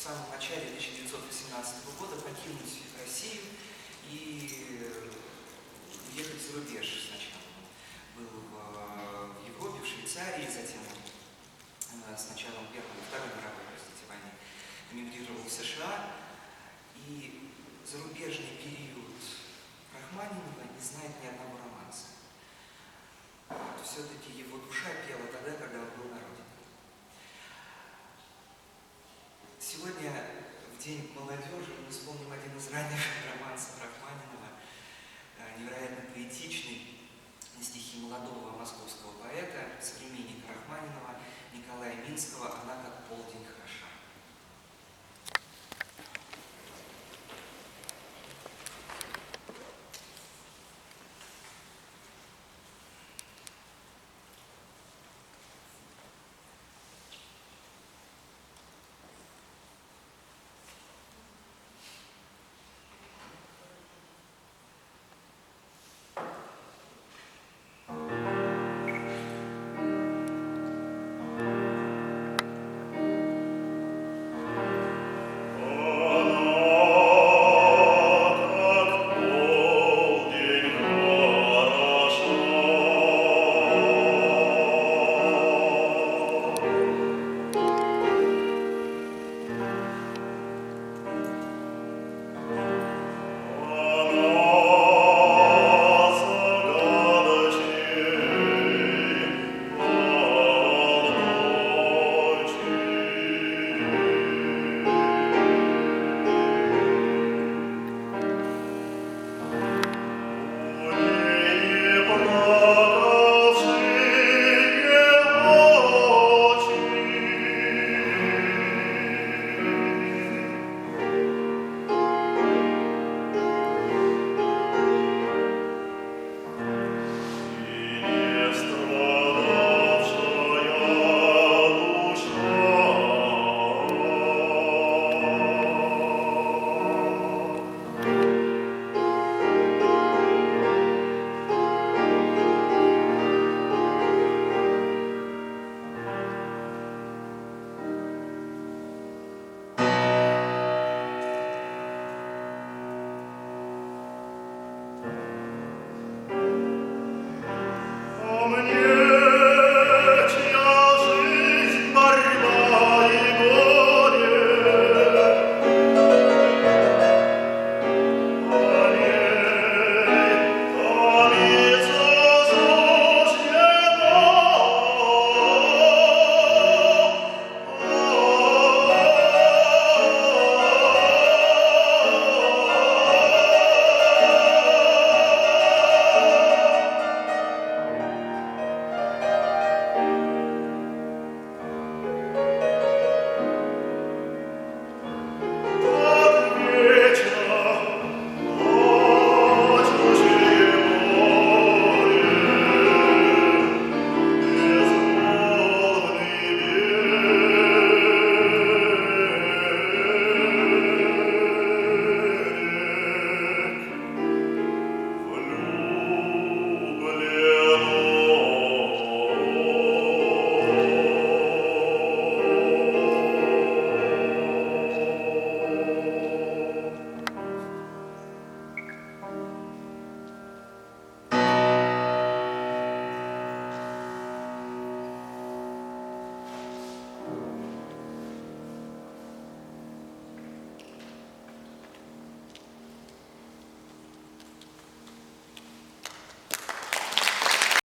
самом начале 1918 года покинуть Россию и уехать за рубеж сначала. Был в Европе, в Швейцарии, затем с началом Второй мировой, войны эмигрировал в США. И зарубежный период Рахманинова не знает ни одного романса. Все-таки его душа пела тогда, когда он был на родине. Сегодня, в День молодежи, мы вспомним один из ранних романсов Рахманинова, невероятно поэтичный, стихи молодого московского поэта, современника Рахманинова Николая Минского «Она как полдень хороша».